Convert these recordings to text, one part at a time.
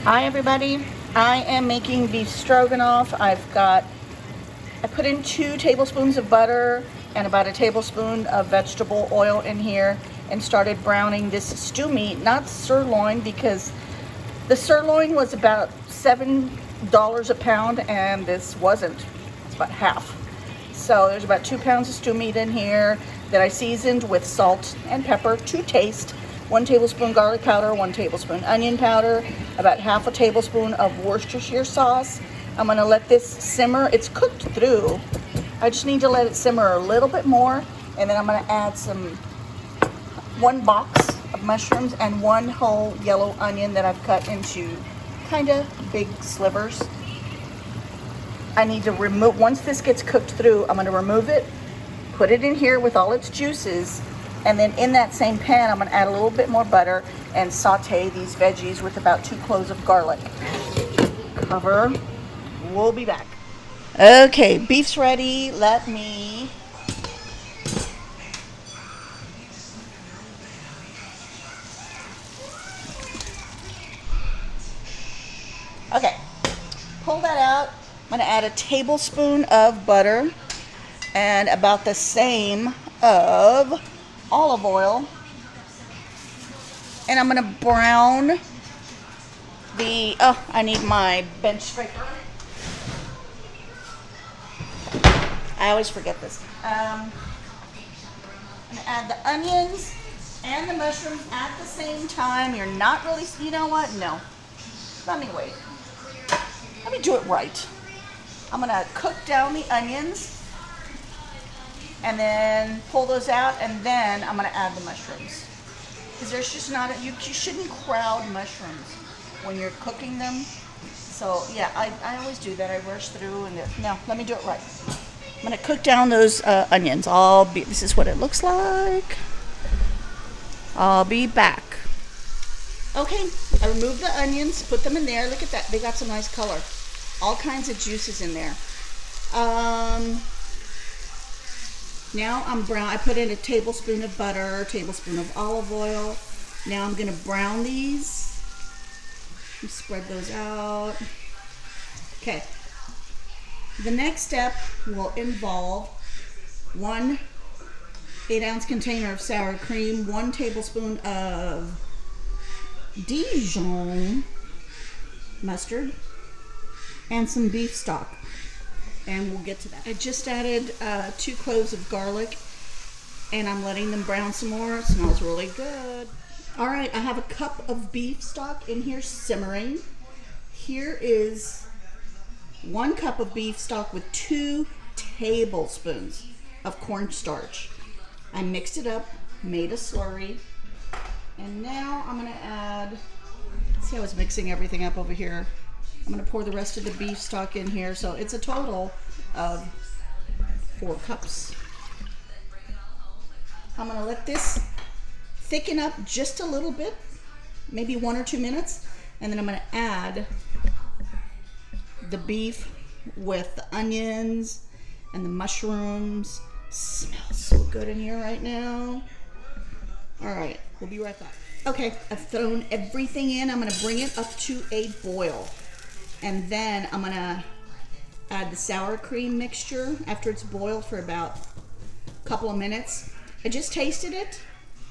Hi everybody, I am making beef stroganoff. I put in 2 tablespoons of butter and about a tablespoon of vegetable oil in here and started browning this stew meat, not sirloin, because the sirloin was about $7 a pound and this wasn't. It's about half. So there's about 2 pounds of stew meat in here that I seasoned with salt and pepper to taste. 1 tablespoon garlic powder, 1 tablespoon onion powder, about half a tablespoon of Worcestershire sauce. I'm gonna let this simmer. It's cooked through. I just need to let it simmer a little bit more, and then I'm gonna add 1 box of mushrooms and 1 whole yellow onion that I've cut into kind of big slivers. I need to remove, once this gets cooked through, I'm gonna remove it, put it in here with all its juices, and then in that same pan, I'm gonna add a little bit more butter and saute these veggies with about 2 cloves of garlic. Cover, we'll be back. Okay, beef's ready. Okay, pull that out. I'm gonna add a tablespoon of butter and about the same of olive oil. And I'm gonna brown I need my bench scraper. I always forget this. I'm gonna add the onions and the mushrooms at the same time. You're not really, you know what? No. Let me wait. Let me do it right. I'm gonna cook down the onions and then pull those out, and then I'm gonna add the mushrooms. Because there's just not, you shouldn't crowd mushrooms when you're cooking them. So yeah, I always do that. I rush through and no, let me do it right. I'm gonna cook down those onions. This is what it looks like. I'll be back. Okay, I removed the onions, put them in there. Look at that, they got some nice color. All kinds of juices in there. Now I put in a tablespoon of butter, a tablespoon of olive oil. Now I'm gonna brown these. Spread those out. Okay. The next step will involve 1 8-ounce container of sour cream, 1 tablespoon of Dijon mustard, and some beef stock. And we'll get to that. I just added 2 cloves of garlic, and I'm letting them brown some more. It smells really good. All right, I have a cup of beef stock in here simmering. Here is 1 cup of beef stock with 2 tablespoons of cornstarch. I mixed it up, made a slurry, and now I'm gonna add, see how I was mixing everything up over here? I'm gonna pour the rest of the beef stock in here, so it's a total of 4 cups. I'm gonna let this thicken up just a little bit, maybe 1 or 2 minutes, and then I'm gonna add the beef with the onions and the mushrooms. Smells so good in here right now. All right, we'll be right back. Okay, I've thrown everything in. I'm gonna bring it up to a boil. And then I'm gonna add the sour cream mixture after it's boiled for about a couple of minutes. I just tasted it,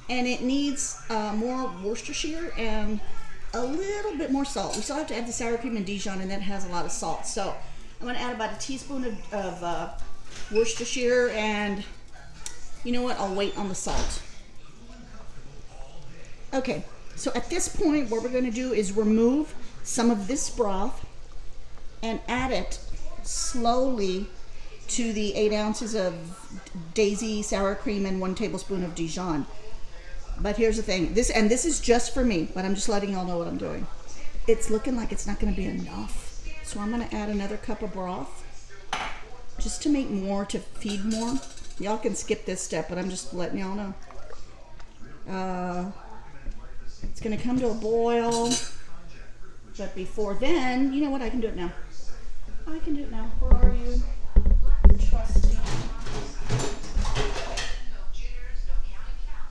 and it needs more Worcestershire and a little bit more salt. We still have to add the sour cream and Dijon, and that has a lot of salt. So I'm gonna add about a teaspoon of Worcestershire, and you know what? I'll wait on the salt. Okay, so at this point, what we're gonna do is remove some of this broth and add it slowly to the 8 ounces of Daisy sour cream and 1 tablespoon of Dijon. But here's the thing, this is just for me, but I'm just letting y'all know what I'm doing. It's looking like it's not gonna be enough. So I'm gonna add another cup of broth just to make more, to feed more. Y'all can skip this step, but I'm just letting y'all know. It's gonna come to a boil, but before then, you know what, I can do it now. I can do it now. Where are you? Trusty.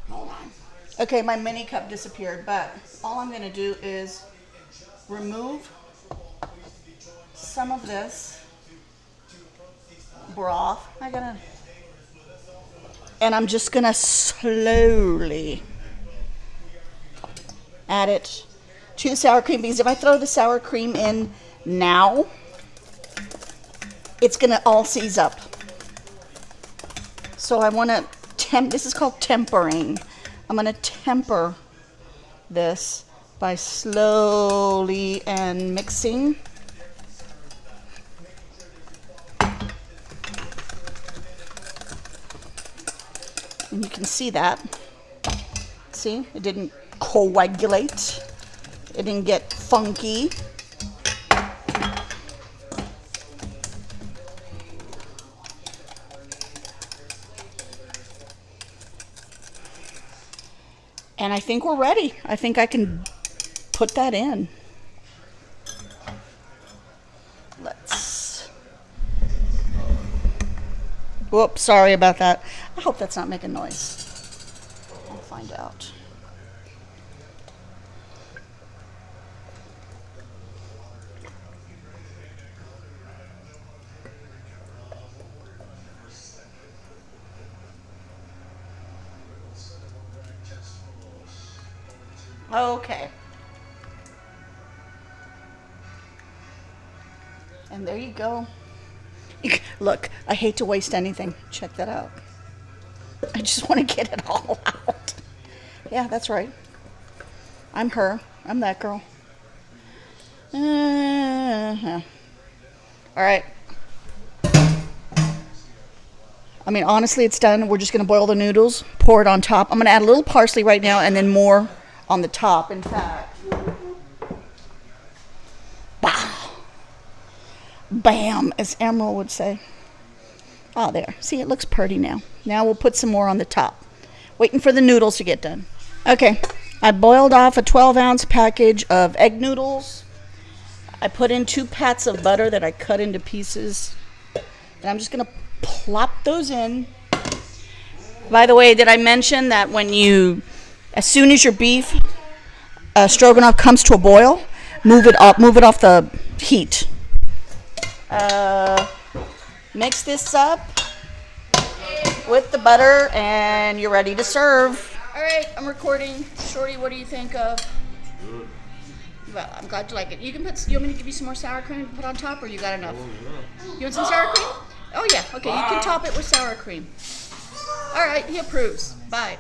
Hold on. Okay, my mini cup disappeared, but all I'm gonna do is remove some of this broth. And I'm just gonna slowly add it to the sour cream, because if I throw the sour cream in now, it's gonna all seize up. So I wanna this is called tempering. I'm gonna temper this by slowly and mixing. And you can see that. See, it didn't coagulate. It didn't get funky. And I think we're ready. I think I can put that in. Whoops, sorry about that. I hope that's not making noise. I'll find out. Okay. And there you go. Look, I hate to waste anything. Check that out. I just want to get it all out. Yeah, that's right. I'm her. I'm that girl. All right. I mean, honestly, it's done. We're just going to boil the noodles, pour it on top. I'm going to add a little parsley right now and then more on the top. In fact, bam, as Emerald would say. Oh, there. See, it looks pretty now. Now we'll put some more on the top. Waiting for the noodles to get done. Okay, I boiled off a 12-ounce package of egg noodles. I put in 2 pats of butter that I cut into pieces. And I'm just going to plop those in. By the way, did I mention that as soon as your beef stroganoff comes to a boil, move it off the heat. Mix this up with the butter, and you're ready to serve. All right, I'm recording. Shorty, what do you think of? Good. Well, I'm glad you like it. You want me to give you some more sour cream to put on top, or you got enough? You want some sour cream? Oh yeah, okay, you can top it with sour cream. All right, he approves. Bye.